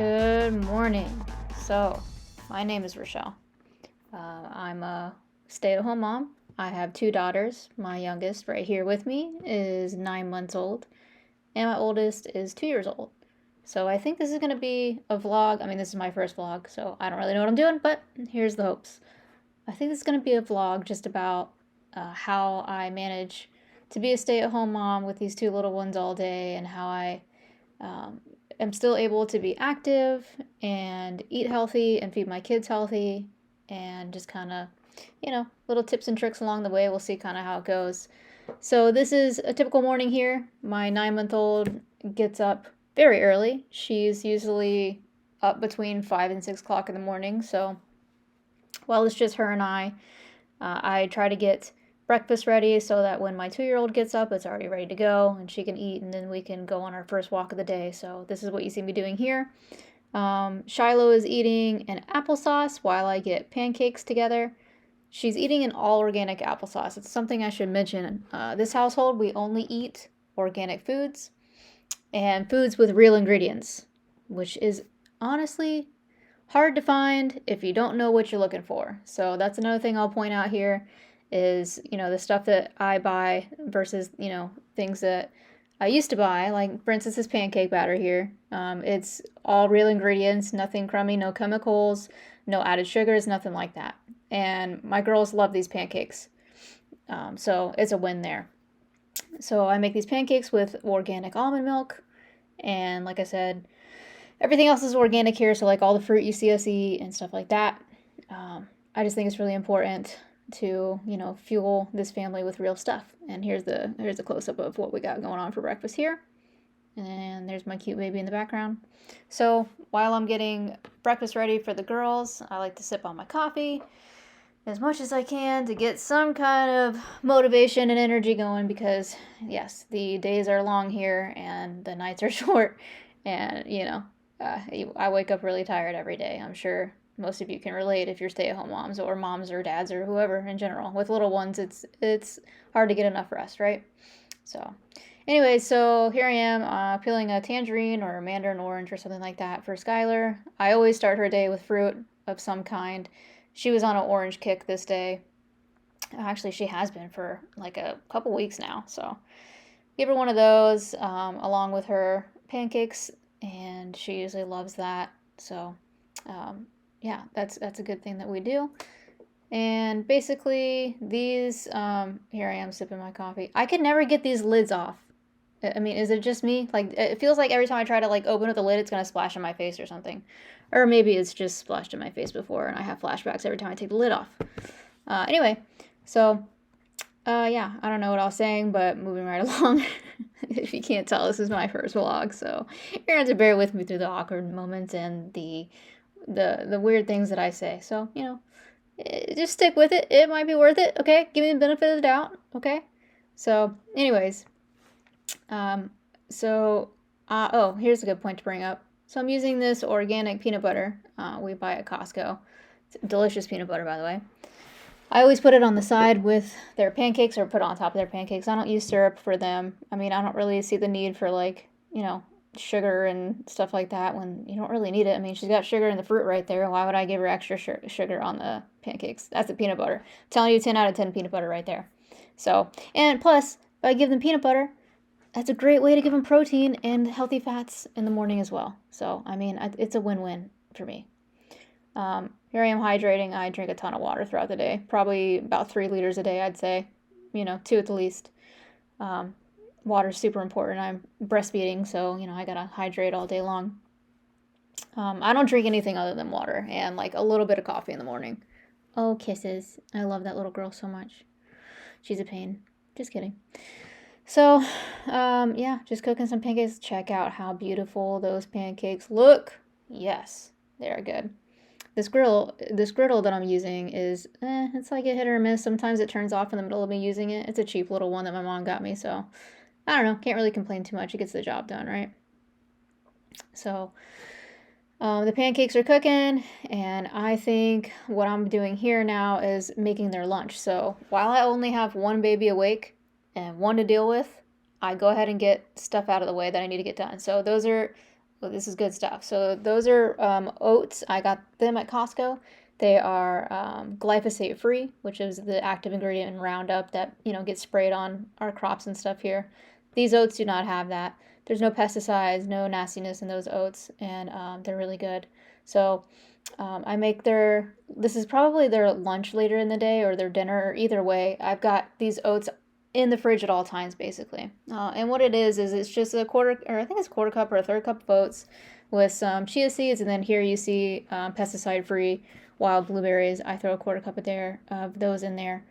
Good morning. So, my name is Rochelle. I'm a stay-at-home mom. I have two daughters. My youngest, right here with me, is 9 months old, and my oldest is 2 years old. So, I think this is going to be a vlog. I mean, this is my first vlog, so I don't really know what I'm doing, but here's the hopes. I think this is going to be a vlog just about how I manage to be a stay-at-home mom with these two little ones all day and how I am still able to be active and eat healthy and feed my kids healthy and just kind of, little tips and tricks along the way. We'll see kind of how it goes. So, this is a typical morning here. My 9-month-old gets up very early. She's usually up between 5 and 6 o'clock in the morning. So, while it's just her and I try to get breakfast ready so that when my 2-year-old gets up, it's already ready to go and she can eat, and then we can go on our first walk of the day. So this is what you see me doing here. Shiloh is eating an applesauce while I get pancakes together. She's eating an all organic applesauce. It's something I should mention. This household, we only eat organic foods and foods with real ingredients, which is honestly hard to find if you don't know what you're looking for. So that's another thing I'll point out here is, the stuff that I buy versus, things that I used to buy, like for instance, this pancake batter here. It's all real ingredients, nothing crummy, no chemicals, no added sugars, nothing like that. And my girls love these pancakes. So it's a win there. So I make these pancakes with organic almond milk. And like I said, everything else is organic here. So like all the fruit you see us eat and stuff like that. I just think it's really important to, fuel this family with real stuff. And here's a close-up of what we got going on for breakfast here. And there's my cute baby in the background. So while I'm getting breakfast ready for the girls, I like to sip on my coffee as much as I can to get some kind of motivation and energy going because, yes, the days are long here and the nights are short. And, I wake up really tired every day. I'm sure most of you can relate if you're stay-at-home moms or dads or whoever in general. With little ones, it's hard to get enough rest, right? So, anyway, so here I am peeling a tangerine or a mandarin orange or something like that for Skylar. I always start her day with fruit of some kind. She was on an orange kick this day. Actually, she has been for like a couple weeks now. So, give her one of those along with her pancakes, and she usually loves that. So, yeah, that's a good thing that we do. And basically, these, here I am sipping my coffee. I can never get these lids off. I mean, is it just me? Like, it feels like every time I try to, open up the lid, it's going to splash in my face or something. Or maybe it's just splashed in my face before, and I have flashbacks every time I take the lid off. Anyway, so, yeah, I don't know what I was saying, but moving right along. If you can't tell, this is my first vlog, so you're going to have to bear with me through the awkward moments and the weird things that I say. So, just stick with it. It might be worth it, okay? Give me the benefit of the doubt, okay? So, anyways, here's a good point to bring up. So I'm using this organic peanut butter we buy at Costco. It's delicious peanut butter, by the way. I always put it on the side with their pancakes or put it on top of their pancakes. I don't use syrup for them. I mean, I don't really see the need for sugar and stuff like that when you don't really need it. I mean, she's got sugar in the fruit right there. Why would I give her extra sugar on the pancakes? That's the peanut butter. I'm telling you, 10 out of 10 peanut butter right there. So, and plus, if I give them peanut butter, that's a great way to give them protein and healthy fats in the morning as well. So, I mean, it's a win-win for me. Here I am hydrating. I drink a ton of water throughout the day. Probably about 3 liters a day, I'd say. 2 at the least. Water's super important. I'm breastfeeding, so, I gotta hydrate all day long. I don't drink anything other than water and, a little bit of coffee in the morning. Oh, kisses. I love that little girl so much. She's a pain. Just kidding. So, yeah, just cooking some pancakes. Check out how beautiful those pancakes look. Yes, they're good. This griddle that I'm using is, it's like a hit or a miss. Sometimes it turns off in the middle of me using it. It's a cheap little one that my mom got me, so I don't know. Can't really complain too much. It gets the job done, right? So, the pancakes are cooking, and I think what I'm doing here now is making their lunch. So, while I only have one baby awake and one to deal with, I go ahead and get stuff out of the way that I need to get done. So, those are Well, this is good stuff. So those are oats. I got them at Costco. They are glyphosate free, which is the active ingredient in Roundup that gets sprayed on our crops and stuff here. These oats do not have that. There's no pesticides, no nastiness in those oats, and they're really good. So I make this is probably their lunch later in the day or their dinner, or either way. I've got these oats in the fridge at all times, basically. And what it is it's just a quarter, or I think it's a quarter cup or a third cup of oats with some chia seeds, and then here you see pesticide-free wild blueberries. I throw a quarter cup of those in there.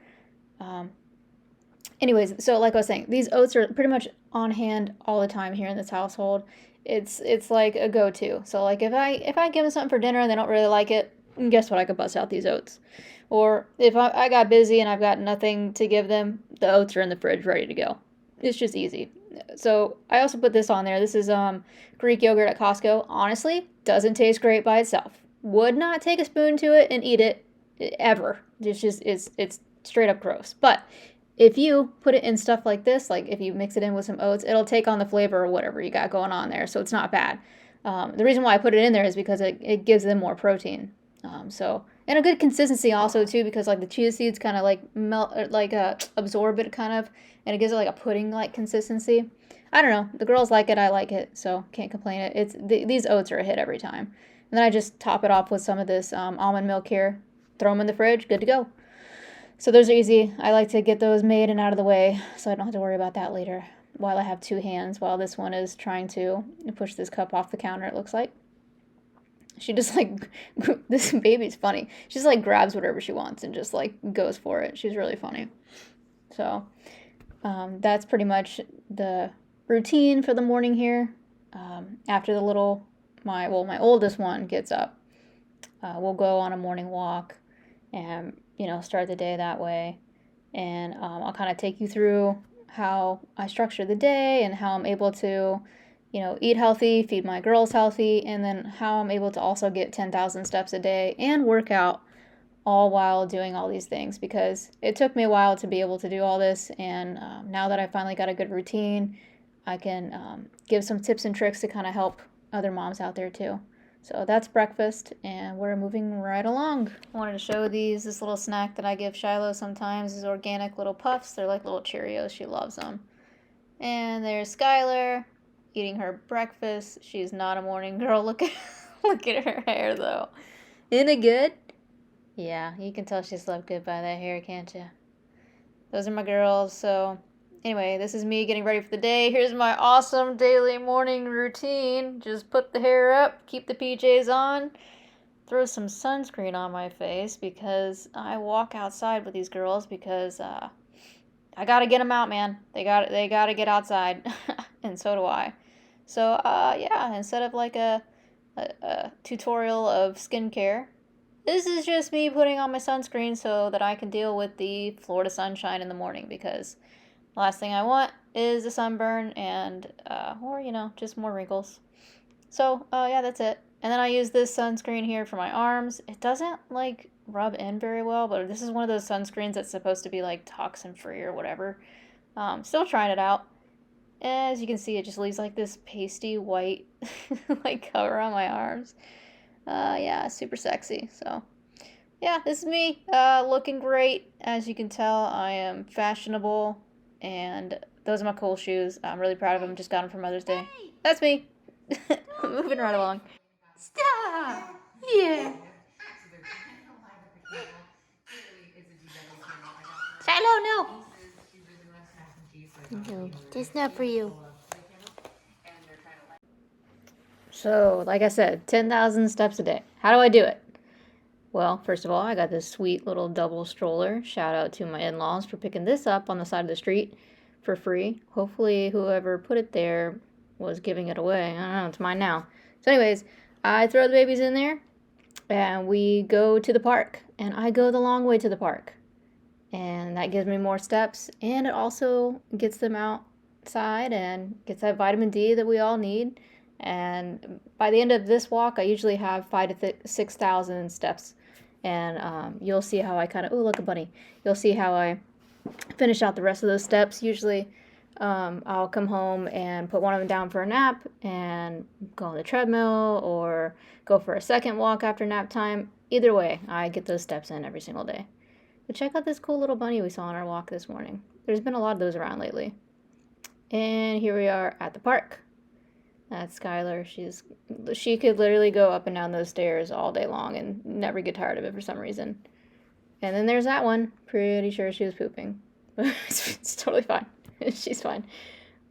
Anyways, so like I was saying, these oats are pretty much on hand all the time here in this household. It's like a go-to. So like if I give them something for dinner and they don't really like it, guess what? I could bust out these oats. Or if I got busy and I've got nothing to give them, the oats are in the fridge ready to go. It's just easy. So I also put this on there. This is Greek yogurt at Costco. Honestly, doesn't taste great by itself. Would not take a spoon to it and eat it ever. It's straight up gross. But if you put it in stuff like this, like if you mix it in with some oats, it'll take on the flavor or whatever you got going on there. So it's not bad. The reason why I put it in there is because it gives them more protein. And a good consistency also too, because like the chia seeds kind of like melt, like absorb it kind of, and it gives it like a pudding-like consistency. I don't know. The girls like it. I like it, so can't complain. These oats are a hit every time. And then I just top it off with some of this almond milk here. Throw them in the fridge. Good to go. So those are easy. I like to get those made and out of the way so I don't have to worry about that later while I have two hands, while this one is trying to push this cup off the counter, it looks like. She just like, this baby's funny. She just like grabs whatever she wants and just like goes for it. She's really funny. So that's pretty much the routine for the morning here. After my oldest one gets up, we'll go on a morning walk and, start the day that way. And I'll kind of take you through how I structure the day and how I'm able to eat healthy, feed my girls healthy, and then how I'm able to also get 10,000 steps a day and work out all while doing all these things, because it took me a while to be able to do all this. And now that I finally got a good routine, I can give some tips and tricks to kind of help other moms out there too. So that's breakfast, and we're moving right along. I wanted to show this little snack that I give Shiloh sometimes. These organic little puffs. They're like little Cheerios. She loves them. And there's Skylar eating her breakfast. She's not a morning girl. Look at her hair though. Isn't it good? Yeah, you can tell she slept good by that hair, can't you? Those are my girls. So anyway, this is me getting ready for the day. Here's my awesome daily morning routine. Just put the hair up, keep the PJs on, throw some sunscreen on my face because I walk outside with these girls because I gotta get them out, man. They gotta get outside, and so do I. So yeah, instead of like a tutorial of skincare, this is just me putting on my sunscreen so that I can deal with the Florida sunshine in the morning, because the last thing I want is a sunburn and or just more wrinkles. So yeah, that's it. And then I use this sunscreen here for my arms. It doesn't like rub in very well, but this is one of those sunscreens that's supposed to be like toxin free or whatever. Still trying it out. As you can see, it just leaves like this pasty white like cover on my arms. Yeah, super sexy. So yeah, this is me looking great. As you can tell, I am fashionable, and those are my cool shoes. I'm really proud of them. Just got them for Mother's Day. That's me. Moving right along. Stop! Yeah. Shiloh, no! No, that's not for you. So, like I said, 10,000 steps a day. How do I do it? Well, first of all, I got this sweet little double stroller. Shout out to my in-laws for picking this up on the side of the street for free. Hopefully whoever put it there was giving it away. I don't know, it's mine now. So anyways, I throw the babies in there and we go to the park. And I go the long way to the park. And that gives me more steps, and it also gets them outside and gets that vitamin D that we all need. And by the end of this walk, I usually have 5,000 to 6,000 steps. And you'll see how I kind of, oh, look, a bunny. You'll see how I finish out the rest of those steps. Usually I'll come home and put one of them down for a nap and go on the treadmill or go for a second walk after nap time. Either way, I get those steps in every single day. But check out this cool little bunny we saw on our walk this morning. There's been a lot of those around lately. And here we are at the park. That's Skylar. She could literally go up and down those stairs all day long and never get tired of it for some reason. And then there's that one. Pretty sure she was pooping. It's totally fine. She's fine.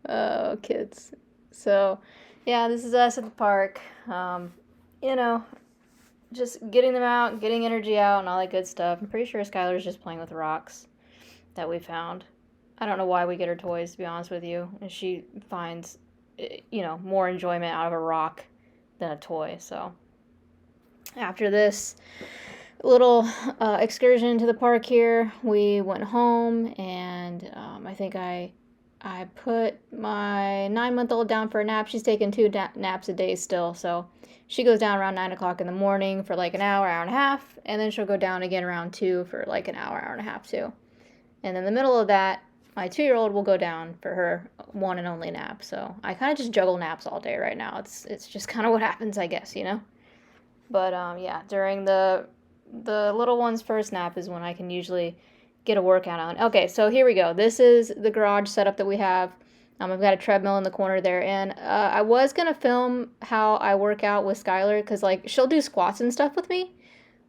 Oh, kids. So, yeah, this is us at the park. You know, just getting them out, getting energy out, and all that good stuff. I'm pretty sure Skylar's just playing with rocks that we found. I don't know why we get her toys, to be honest with you. And she finds, more enjoyment out of a rock than a toy. So, after this little excursion to the park here, we went home, and I think I put my 9-month-old down for a nap. She's taking 2 naps a day still, so she goes down around 9 o'clock in the morning for like an hour, hour and a half, and then she'll go down again around 2 for like an hour, hour and a half too. And in the middle of that, my 2-year-old will go down for her one and only nap. So I kind of just juggle naps all day right now. It's just kind of what happens, I guess, But yeah, during the little one's first nap is when I can usually get a workout on. Okay, so here we go. This is the garage setup that we have. I've got a treadmill in the corner there, and I was gonna film how I work out with Skylar, because like she'll do squats and stuff with me.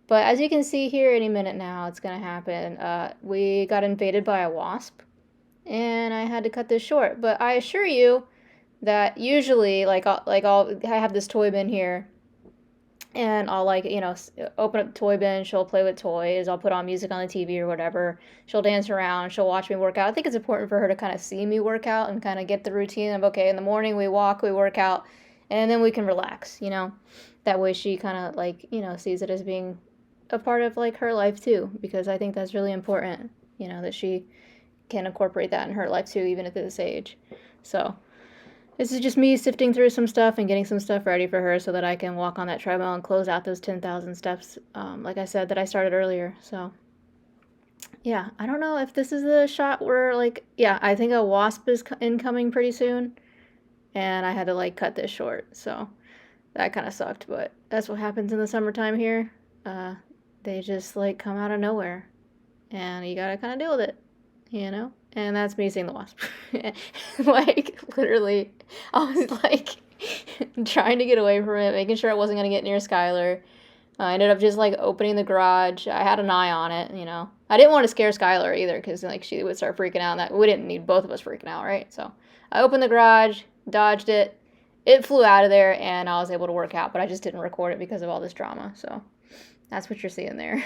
But as you can see here, any minute now, it's gonna happen. We got invaded by a wasp, and I had to cut this short. But I assure you that usually, I have this toy bin here, and I'll open up the toy bin. She'll play with toys. I'll put on music on the TV or whatever. She'll dance around. She'll watch me work out. I think it's important for her to kind of see me work out and kind of get the routine of, okay, in the morning we walk, we work out, and then we can relax. That way she kind of sees it as being a part of like her life too, because I think that's really important. That she can incorporate that in her life too, even at this age. So this is just me sifting through some stuff and getting some stuff ready for her so that I can walk on that treadmill and close out those 10,000 steps, like I said, that I started earlier. So, yeah, I don't know if this is the shot where, I think a wasp is incoming pretty soon, and I had to, cut this short. So, that kind of sucked, but that's what happens in the summertime here. They just, come out of nowhere, and you gotta kind of deal with it, And that's me seeing the wasp. Literally, I was, trying to get away from it, making sure I wasn't going to get near Skylar. I ended up just, opening the garage. I had an eye on it, I didn't want to scare Skylar either, because, she would start freaking out, and that we didn't need both of us freaking out, right? So, I opened the garage, dodged it. It flew out of there, and I was able to work out, but I just didn't record it because of all this drama. So, that's what you're seeing there.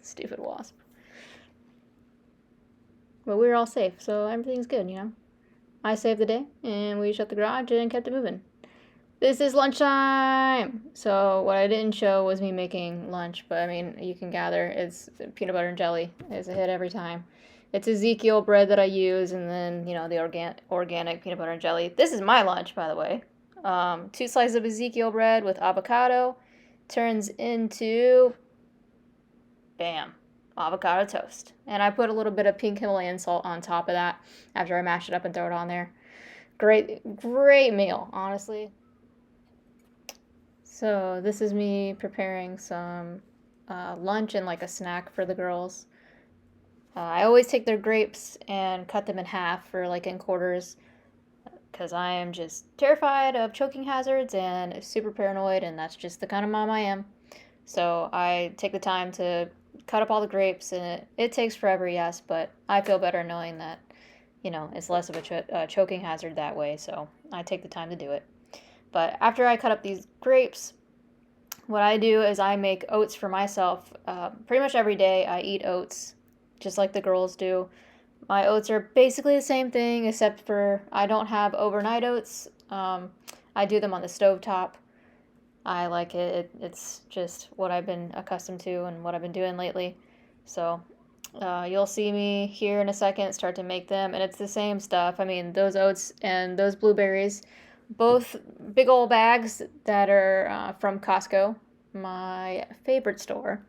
Stupid wasp. But we were all safe, so everything's good, I saved the day, and we shut the garage and kept it moving. This is lunchtime! So what I didn't show was me making lunch, but I mean, you can gather it's peanut butter and jelly. It's a hit every time. It's Ezekiel bread that I use, and then, the organic peanut butter and jelly. This is my lunch, by the way. 2 slices of Ezekiel bread with avocado turns into, bam, avocado toast. And I put a little bit of pink Himalayan salt on top of that after I mash it up and throw it on there. Great meal, honestly. So this is me preparing some lunch and a snack for the girls. I always take their grapes and cut them in half for in quarters, because I am just terrified of choking hazards and super paranoid, and that's just the kind of mom I am. So I take the time to cut up all the grapes, and it takes forever, yes, but I feel better knowing that, it's less of a choking hazard that way, so I take the time to do it. But after I cut up these grapes, what I do is I make oats for myself. Pretty much every day I eat oats, just like the girls do. My oats are basically the same thing, except for I don't have overnight oats. I do them on the stovetop. I like it. It's just what I've been accustomed to and what I've been doing lately. So you'll see me here in a second start to make them, and it's the same stuff. I mean, those oats and those blueberries, both big old bags that are from Costco, my favorite store.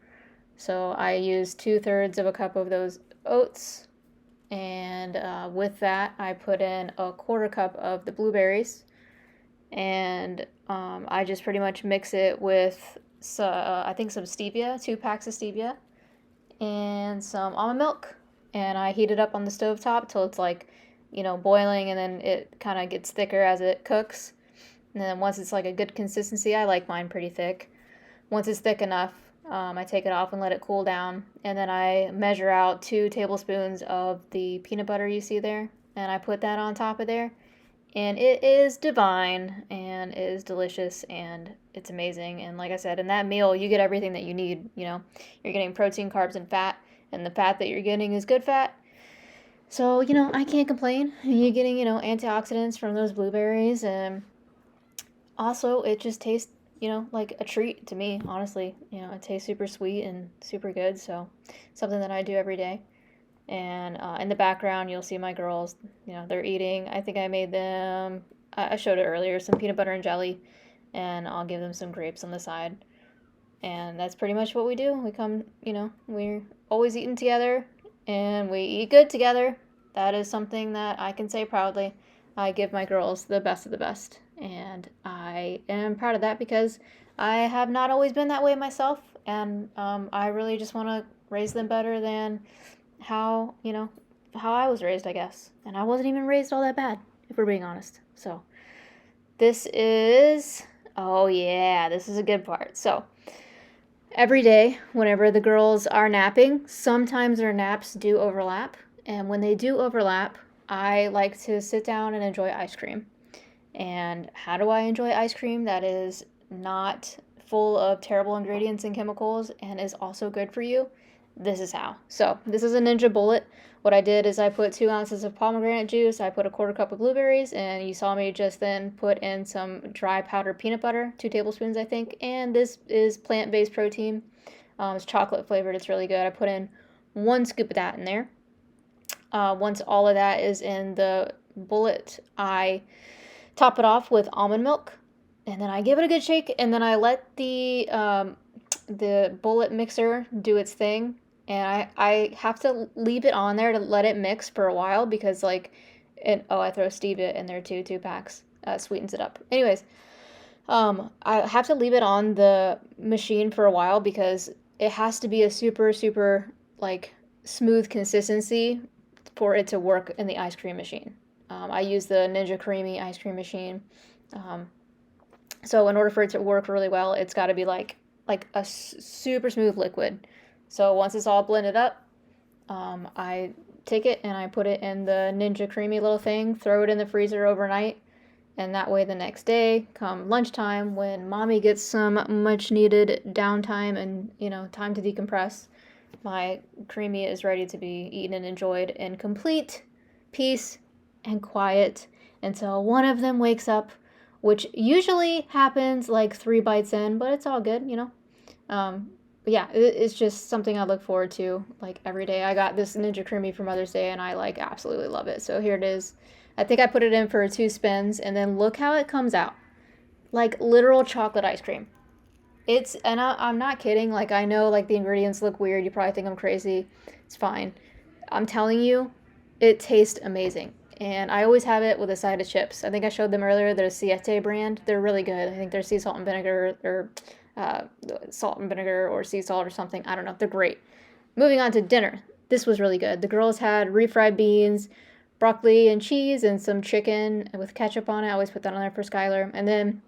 So I use 2/3 of a cup of those oats, and with that, I put in a quarter cup of the blueberries, and I just pretty much mix it with I think some stevia, 2 packs of stevia, and some almond milk, and I heat it up on the stove top till it's like, boiling, and then it kind of gets thicker as it cooks. And then once it's like a good consistency, I like mine pretty thick. Once it's thick enough, I take it off and let it cool down, and then I measure out 2 tablespoons of the peanut butter you see there, and I put that on top of there, and it is divine and it is delicious and it's amazing. And like I said, in that meal you get everything that you need. You're getting protein, carbs, and fat, and the fat that you're getting is good fat. So I can't complain. You're getting antioxidants from those blueberries, and also it just tastes like a treat to me, honestly. It tastes super sweet and super good, so something that I do every day. And in the background, you'll see my girls, they're eating. I think I made them, I showed it earlier, some peanut butter and jelly, and I'll give them some grapes on the side. And that's pretty much what we do. We come, we're always eating together, and we eat good together. That is something that I can say proudly. I give my girls the best of the best, and I am proud of that because I have not always been that way myself, and I really just want to raise them better than how I was raised, I guess. And I wasn't even raised all that bad, if we're being honest. So this is a good part. So every day, whenever the girls are napping, sometimes their naps do overlap, and when they do overlap, I like to sit down and enjoy ice cream. And how do I enjoy ice cream that is not full of terrible ingredients and chemicals and is also good for you? This is how. So this is a Ninja Bullet. What I did is I put 2 ounces of pomegranate juice, I put a quarter cup of blueberries, and you saw me just then put in some dry powdered peanut butter, 2 tablespoons I think, and this is plant-based protein. It's chocolate flavored, it's really good. I put in 1 scoop of that in there. Once all of that is in the bullet, I top it off with almond milk, and then I give it a good shake, and then I let the bullet mixer do its thing, and I have to leave it on there to let it mix for a while because I throw stevia in there too, 2 packs, sweetens it up. Anyways, I have to leave it on the machine for a while because it has to be a super, super smooth consistency for it to work in the ice cream machine. I use the Ninja Creamy ice cream machine. So in order for it to work really well, it's got to be like a super smooth liquid. So once it's all blended up, I take it and I put it in the Ninja Creamy little thing, throw it in the freezer overnight, and that way the next day, come lunchtime, when mommy gets some much needed downtime and time to decompress, my creamy is ready to be eaten and enjoyed in complete peace and quiet until one of them wakes up, which usually happens 3 bites in, but it's all good. But yeah, it's just something I look forward to every day. I got this Ninja Creamy for Mother's Day, and I absolutely love it. So here it is. I think I put it in for 2 spins, and then look how it comes out. Literal chocolate ice cream. And I'm not kidding. I know the ingredients look weird. You probably think I'm crazy. It's fine. I'm telling you, it tastes amazing. And I always have it with a side of chips. I think I showed them earlier. They're a Siete brand. They're really good. I think they're sea salt and vinegar, or salt and vinegar, or sea salt or something. I don't know. They're great. Moving on to dinner. This was really good. The girls had refried beans, broccoli and cheese, and some chicken with ketchup on it. I always put that on there for Skylar. And then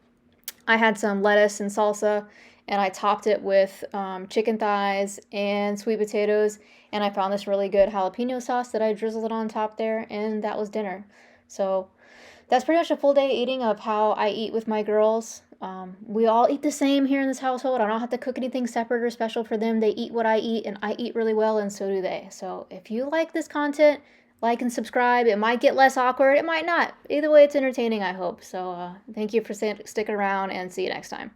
I had some lettuce and salsa, and I topped it with chicken thighs and sweet potatoes, and I found this really good jalapeno sauce that I drizzled on top there, and that was dinner. So that's pretty much a full day eating of how I eat with my girls. We all eat the same here in this household. I don't have to cook anything separate or special for them. They eat what I eat, and I eat really well, and so do they. So if you like this content, like and subscribe. It might get less awkward. It might not. Either way, it's entertaining, I hope. So thank you for sticking around, and see you next time.